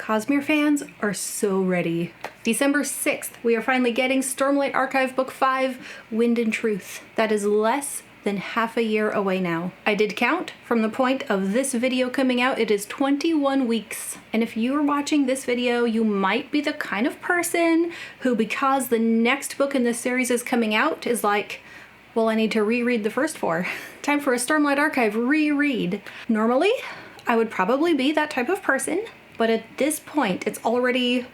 Cosmere fans are so ready. December 6th, we are finally getting Stormlight Archive Book 5, Wind and Truth. That is less than half a year away now. I did count. From the point of this video coming out, it is 21 weeks. And if you are watching this video, you might be the kind of person who, because the next book in this series is coming out, is like, well, I need to reread the first 4. Time for a Stormlight Archive reread. Normally, I would probably be that type of person, but at this point, it's already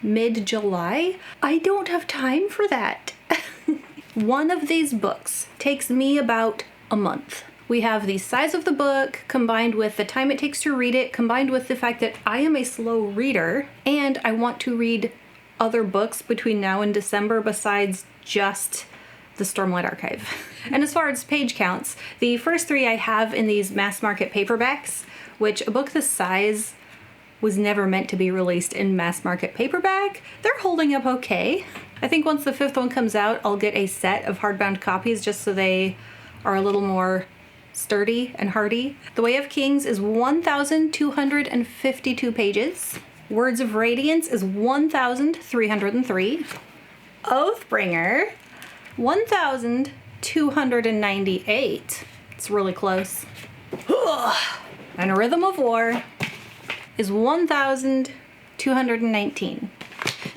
mid-July. I don't have time for that. One of these books takes me about a month. We have the size of the book combined with the time it takes to read it, combined with the fact that I am a slow reader and I want to read other books between now and December besides just the Stormlight Archive. And as far as page counts, the first 3 I have in these mass market paperbacks, which a book this size was never meant to be released in mass market paperback. They're holding up okay. I think once the 5th one comes out, I'll get a set of hardbound copies just so they are a little more sturdy and hardy. The Way of Kings is 1,252 pages. Words of Radiance is 1,303. Oathbringer, 1,298. It's really close. And A Rhythm of War is 1,219.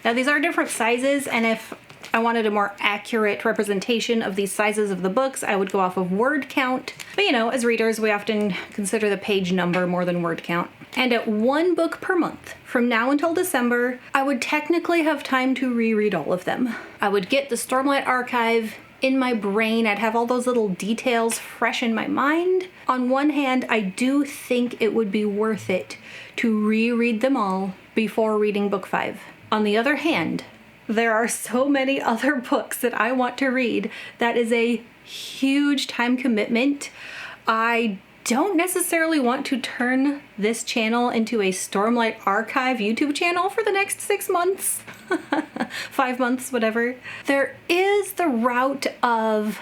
Now these are different sizes, and if I wanted a more accurate representation of these sizes of the books, I would go off of word count. But you know, as readers, we often consider the page number more than word count. And at 1 book per month, from now until December, I would technically have time to reread all of them. I would get the Stormlight Archive in my brain. I'd have all those little details fresh in my mind. On one hand, I do think it would be worth it to reread them all before reading book 5. On the other hand, there are so many other books that I want to read that is a huge time commitment. I don't necessarily want to turn this channel into a Stormlight Archive YouTube channel for the next 6 months, 5 months, whatever. There is the route of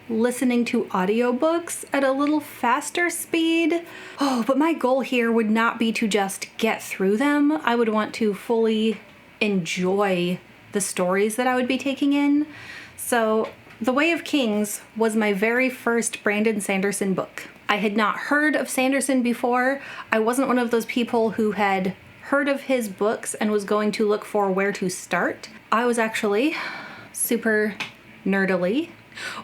listening to audiobooks at a little faster speed. Oh, but my goal here would not be to just get through them. I would want to fully enjoy the stories that I would be taking in. So The Way of Kings was my very first Brandon Sanderson book. I had not heard of Sanderson before. I wasn't one of those people who had heard of his books and was going to look for where to start. I was actually super nerdily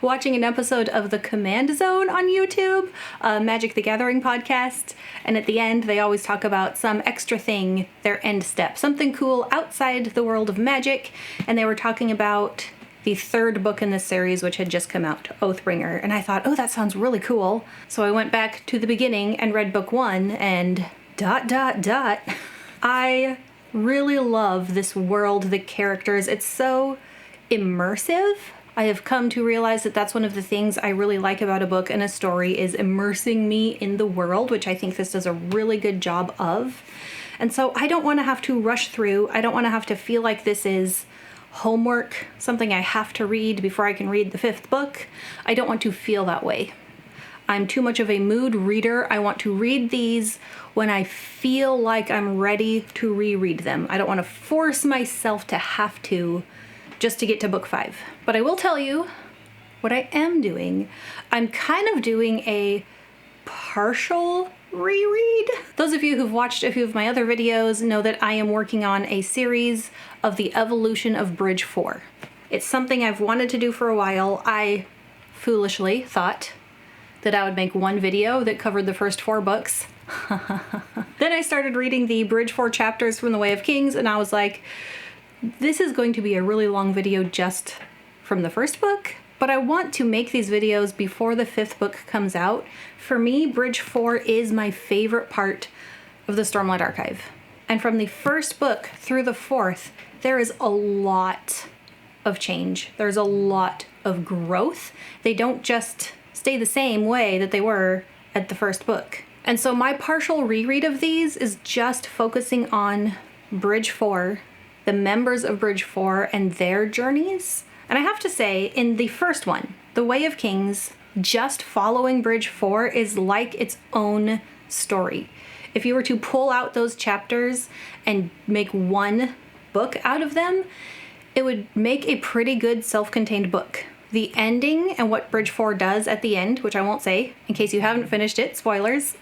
watching an episode of The Command Zone on YouTube, a Magic the Gathering podcast, and at the end they always talk about some extra thing, their end step, something cool outside the world of magic, and they were talking about the 3rd book in this series, which had just come out, Oathbringer, and I thought, oh, that sounds really cool. So I went back to the beginning and read book 1, and ... I really love this world, the characters. It's so immersive. I have come to realize that that's one of the things I really like about a book and a story, is immersing me in the world, which I think this does a really good job of. And so I don't want to have to rush through. I don't want to have to feel like this is homework, something I have to read before I can read the 5th book. I don't want to feel that way. I'm too much of a mood reader. I want to read these when I feel like I'm ready to reread them. I don't want to force myself to have to just to get to book 5. But I will tell you what I am doing. I'm kind of doing a partial reread. Those of you who've watched a few of my other videos know that I am working on a series of the evolution of Bridge 4. It's something I've wanted to do for a while. I foolishly thought that I would make one video that covered the first 4 books. Then I started reading the Bridge 4 chapters from The Way of Kings, and I was like, this is going to be a really long video just from the first book, but I want to make these videos before the 5th book comes out. For me, Bridge 4 is my favorite part of the Stormlight Archive. And from the first book through the 4th, there is a lot of change. There's a lot of growth. They don't just stay the same way that they were at the first book. And so my partial reread of these is just focusing on Bridge 4, the members of Bridge 4 and their journeys. And I have to say, in the first one, The Way of Kings, just following Bridge 4 is like its own story. if you were to pull out those chapters and make one book out of them, it would make a pretty good self-contained book. The ending and what Bridge 4 does at the end, which I won't say in case you haven't finished it, spoilers,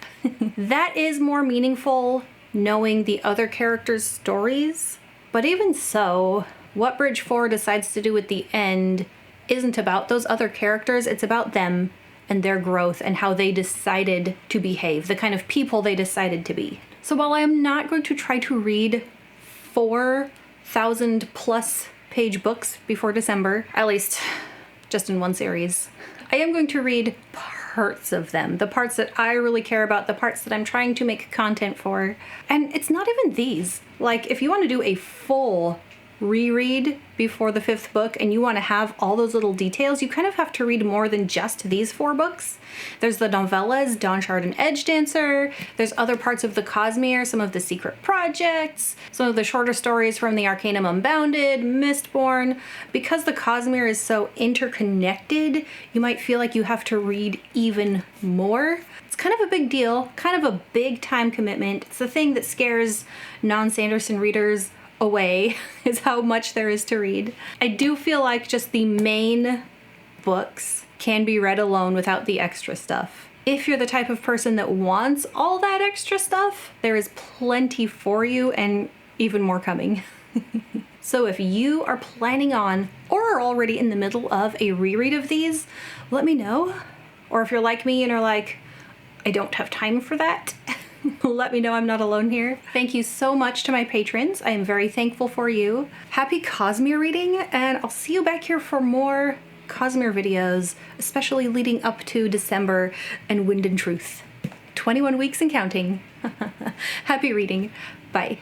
that is more meaningful knowing the other characters' stories. But even so, what Bridge 4 decides to do at the end isn't about those other characters, it's about them and their growth and how they decided to behave, the kind of people they decided to be. So while I am not going to try to read 4,000 plus page books before December, at least just in one series, I am going to read parts of them, the parts that I really care about, the parts that I'm trying to make content for. And it's not even these. Like, if you want to do a full reread before the 5th book and you want to have all those little details, you kind of have to read more than just these 4 books. There's the novellas, Dawn Shard and Edge Dancer. There's other parts of the Cosmere, some of the secret projects, some of the shorter stories from the Arcanum Unbounded, Mistborn. Because the Cosmere is so interconnected, you might feel like you have to read even more. It's kind of a big deal, kind of a big time commitment. It's the thing that scares non-Sanderson readers away, is how much there is to read. I do feel like just the main books can be read alone without the extra stuff. If you're the type of person that wants all that extra stuff, there is plenty for you and even more coming. So if you are planning on or are already in the middle of a reread of these, let me know. Or if you're like me and are like, I don't have time for that, let me know I'm not alone here. Thank you so much to my patrons. I am very thankful for you. Happy Cosmere reading, and I'll see you back here for more Cosmere videos, especially leading up to December and Wind and Truth. 21 weeks and counting. Happy reading. Bye.